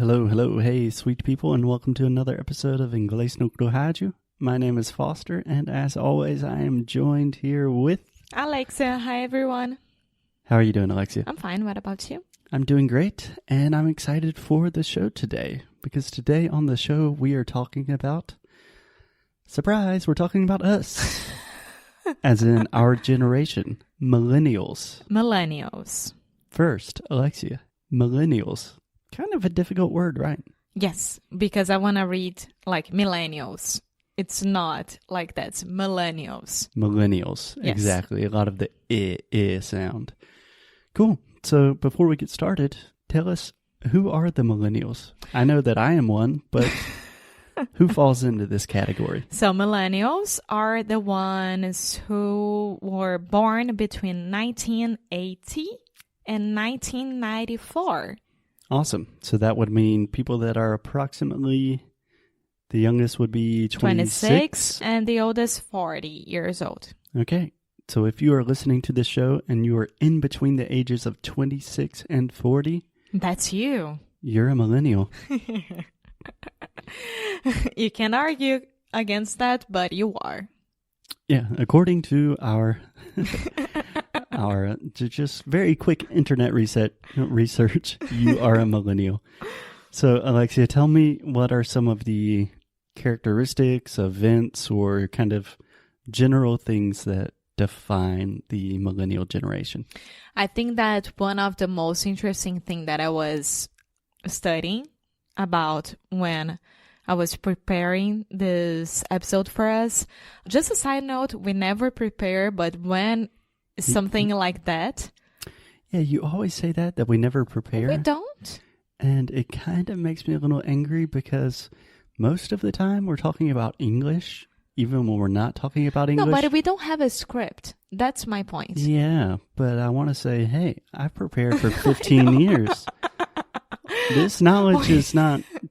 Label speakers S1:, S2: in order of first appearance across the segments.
S1: Hello, hey, sweet people, and welcome to another episode of Inglês no Rádio. My name is Foster, and as always, I am joined here with...
S2: Alexia. Hi, everyone.
S1: How are you doing, Alexia?
S2: I'm fine. What about you?
S1: I'm doing great, and I'm excited for the show today, because today on the show, we are talking about... Surprise, we're talking about us, as in our generation, Millennials.
S2: Millennials.
S1: First, Alexia, Millennials. Kind of a difficult word, right?
S2: Yes, because I want to read like millennials. It's not like that's millennials.
S1: Millennials,
S2: Yes.
S1: Exactly. A lot of the I sound. Cool. So before we get started, tell us, who are the millennials? I know that I am one, but who falls into this category?
S2: So millennials are the ones who were born between 1980 and 1994.
S1: Awesome. So that would mean people that are approximately, the youngest would be 26.
S2: And the oldest 40 years old.
S1: Okay. So if you are listening to this show and you are in between the ages of 26 and 40,
S2: That's you.
S1: you're a millennial.
S2: You can argue against that, but you are.
S1: Yeah, according to our just very quick internet research, you are a millennial. So, Alexia, tell me, what are some of the characteristics, events, or kind of general things that define the millennial generation?
S2: I think that one of the most interesting thing that I was studying about when I was preparing this episode for us, just a side note, we never prepare, but when something like that...
S1: Yeah, you always say that we never prepare.
S2: We don't?
S1: And it kind of makes me a little angry because most of the time we're talking about English, even when we're not talking about English.
S2: No, but we don't have a script. That's my point.
S1: Yeah, but I want to say, hey, I've prepared for 15 years. This knowledge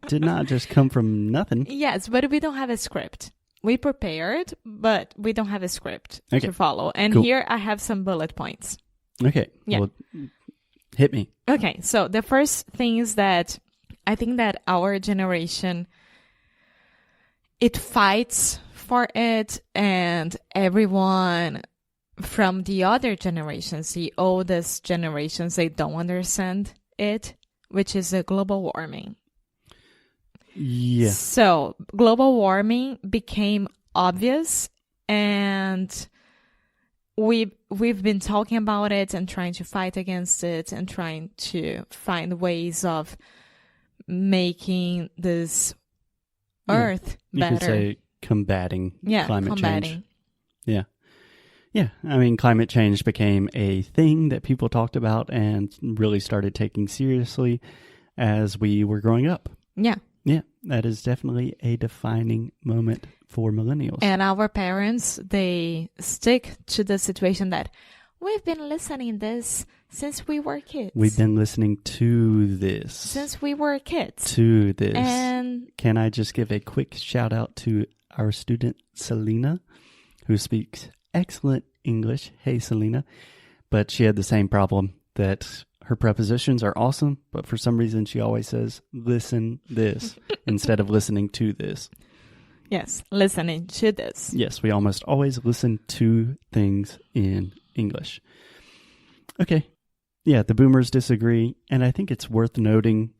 S1: did not just come from nothing.
S2: Yes, but we don't have a script. We prepared, but we don't have a script to follow. And
S1: Cool.
S2: Here I have some bullet points.
S1: Okay,
S2: Yeah.
S1: Well, hit me.
S2: Okay, so the first thing is that I think that our generation, it fights for it, and everyone from the other generations, the oldest generations, they don't understand it, which is the global warming.
S1: Yeah.
S2: So global warming became obvious, and we've been talking about it and trying to fight against it and trying to find ways of making this earth better.
S1: You could say combating climate change. Yeah. Yeah. I mean, climate change became a thing that people talked about and really started taking seriously as we were growing up.
S2: Yeah.
S1: Yeah, that is definitely a defining moment for millennials.
S2: And our parents, they stick to the situation that we've been listening this since we were kids.
S1: We've been listening to this.
S2: Since we were kids.
S1: To this.
S2: And
S1: can I just give a quick shout out to our student, Selena, who speaks excellent English. Hey, Selena. But she had the same problem that her prepositions are awesome, but for some reason she always says, listen this, instead of listening to this.
S2: Yes, listening to this.
S1: Yes, we almost always listen to things in English. Okay. Yeah, the boomers disagree, and I think it's worth noting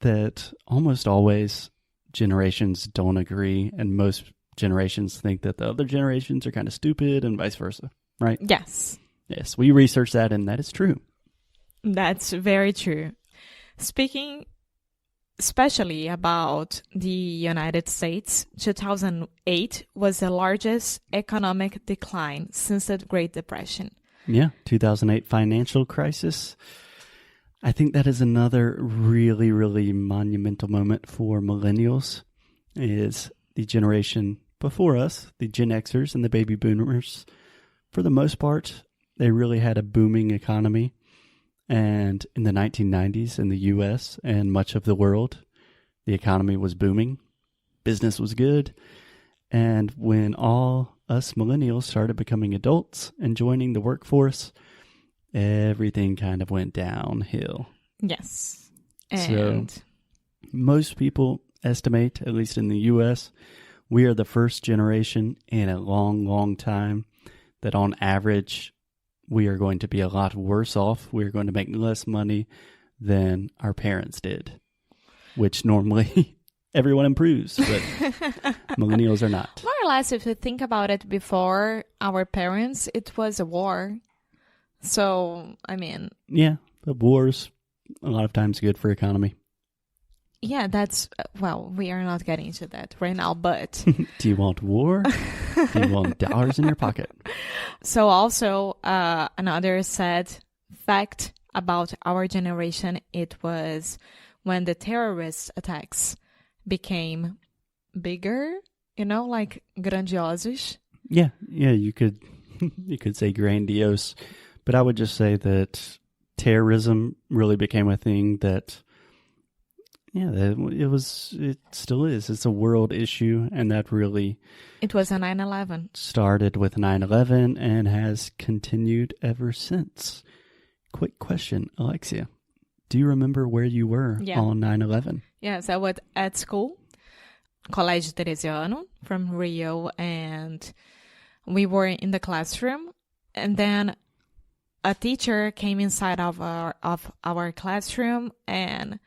S1: that almost always generations don't agree, and most generations think that the other generations are kind of stupid and vice versa, right?
S2: Yes.
S1: Yes, we researched that, and that is true.
S2: That's very true. Speaking especially about the United States, 2008 was the largest economic decline since the Great Depression.
S1: Yeah, 2008 financial crisis. I think that is another really, really monumental moment for millennials, is the generation before us, the Gen Xers and the baby boomers. For the most part, they really had a booming economy. And in the 1990s in the U.S. and much of the world, the economy was booming. Business was good. And when all us millennials started becoming adults and joining the workforce, everything kind of went downhill.
S2: Yes. And
S1: most people estimate, at least in the U.S., we are the first generation in a long, long time that on average, we are going to be a lot worse off. We're going to make less money than our parents did, which normally everyone improves, but millennials are not.
S2: More or less, if you think about it, before our parents, it was a war. So, I mean...
S1: Yeah, but wars, a lot of times good for economy.
S2: Yeah, that's... Well, we are not getting into that right now, but...
S1: Do you want war? Do you want dollars in your pocket?
S2: So also, another sad fact about our generation, it was when the terrorist attacks became bigger, you know, like grandiosos.
S1: Yeah, you could say grandiose, but I would just say that terrorism really became a thing that, it still is. It's a world issue, and that really...
S2: It was a 9/11.
S1: Started with 9/11 and has continued ever since. Quick question, Alexia. Do you remember where you were on 9/11?
S2: Yes, I was at school, Colégio Teresiano from Rio, and we were in the classroom, and then a teacher came inside of our classroom and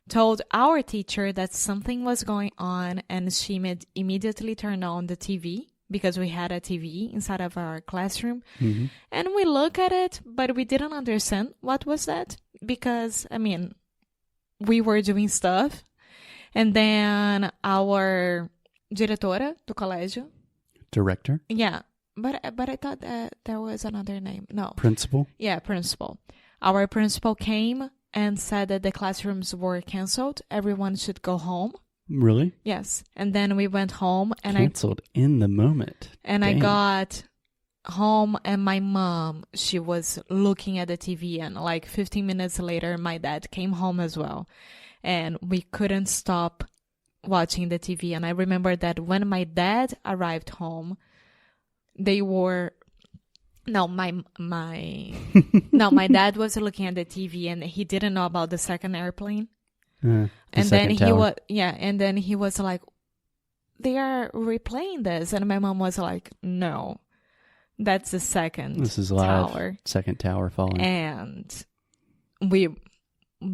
S2: told our teacher that something was going on, and she immediately turned on the TV because we had a TV inside of our classroom. Mm-hmm. And we look at it, but we didn't understand what was that because, I mean, we were doing stuff. And then our diretora do colégio.
S1: Director?
S2: Yeah. But I thought that there was another name. No.
S1: Principal?
S2: Yeah, principal. Our principal came and said that the classrooms were canceled. Everyone should go home.
S1: Really?
S2: Yes. And then we went home and
S1: canceled in the moment.
S2: And I got home and my mom, she was looking at the TV, and like 15 minutes later, my dad came home as well. And we couldn't stop watching the TV. And I remember that when my dad arrived home, they were... No, my dad was looking at the TV and he didn't know about the second airplane. And then he was like, they are replaying this. And my mom was like, no, that's the second tower.
S1: This is live. Second tower falling.
S2: And we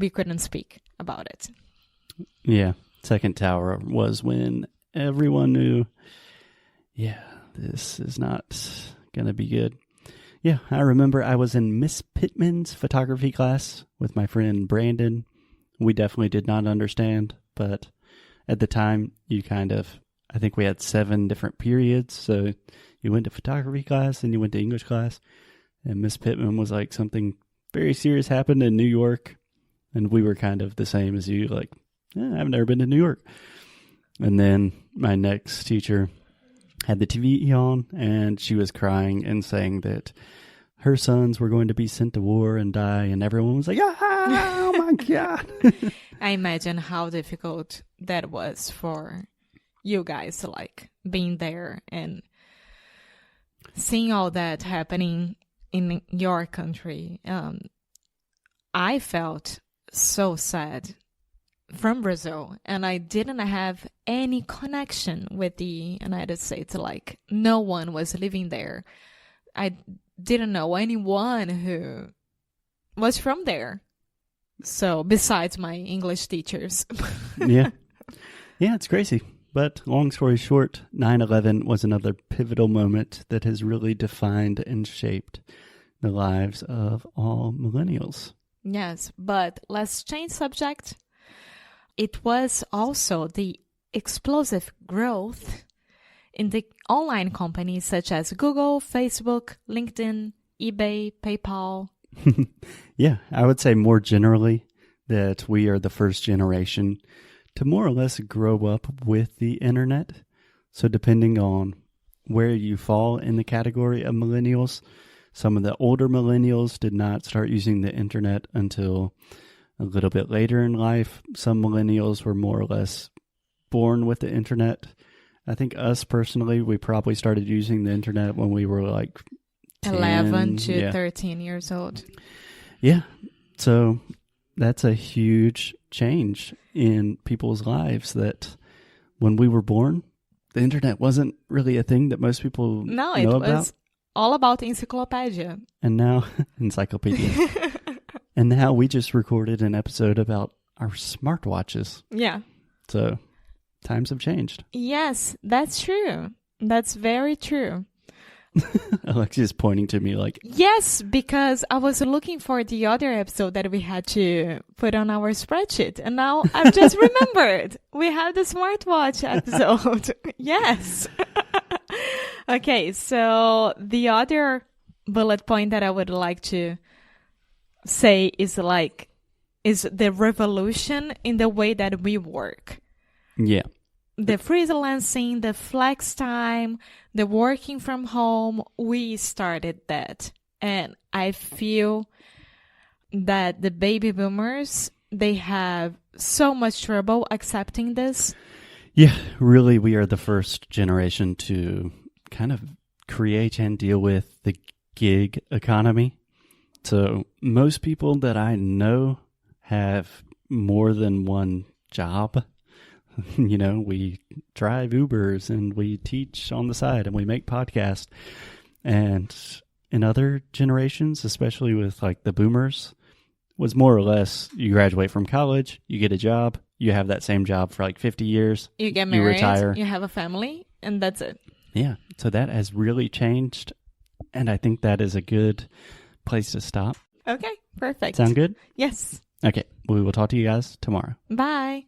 S2: couldn't speak about it.
S1: Yeah. Second tower was when everyone knew, this is not going to be good. Yeah, I remember I was in Miss Pittman's photography class with my friend Brandon. We definitely did not understand, but at the time, I think we had 7 different periods. So you went to photography class and you went to English class. And Miss Pittman was like, something very serious happened in New York. And we were kind of the same as you, like, I've never been to New York. And then my next teacher had the TV on, and she was crying and saying that her sons were going to be sent to war and die, and everyone was like, oh my God.
S2: I imagine how difficult that was for you guys, like being there and seeing all that happening in your country. I felt so sad from Brazil, and I didn't have any connection with the United States. Like, no one was living there. I didn't know anyone who was from there. So, besides my English teachers.
S1: Yeah, it's crazy. But long story short, 9/11 was another pivotal moment that has really defined and shaped the lives of all millennials.
S2: Yes, but let's change subject. It was also the explosive growth in the online companies such as Google, Facebook, LinkedIn, eBay, PayPal.
S1: Yeah, I would say more generally that we are the first generation to more or less grow up with the internet. So depending on where you fall in the category of millennials, some of the older millennials did not start using the internet until a little bit later in life. Some millennials were more or less born with the internet. I think us personally, we probably started using the internet when we were like 10,
S2: 11 to 13 years old.
S1: Yeah. So that's a huge change in people's lives that when we were born, the internet wasn't really a thing that most people
S2: No,
S1: know
S2: it
S1: about.
S2: was all about encyclopedia.
S1: And now, encyclopedia. And now we just recorded an episode about our smartwatches.
S2: Yeah.
S1: So times have changed.
S2: Yes, that's true. That's very true.
S1: Alexia's pointing to me like,
S2: Yes, because I was looking for the other episode that we had to put on our spreadsheet. And now I've just remembered. We have the smartwatch episode. Yes. Okay, so the other bullet point that I would like to say is the revolution in the way that we work.
S1: yeah.
S2: The freelancing, the flex time, the working from home, we started that. And I feel that the baby boomers, they have so much trouble accepting this.
S1: Yeah, really, we are the first generation to kind of create and deal with the gig economy. So most people that I know have more than one job. You know, we drive Ubers and we teach on the side and we make podcasts. And in other generations, especially with like the boomers, was more or less you graduate from college, you get a job, you have that same job for like 50 years.
S2: You get married,
S1: you retire.
S2: You have a family, and that's it.
S1: Yeah. So that has really changed. And I think that is a good place to stop.
S2: Okay, perfect.
S1: Sound good?
S2: Yes.
S1: Okay. We will talk to you guys tomorrow.
S2: Bye.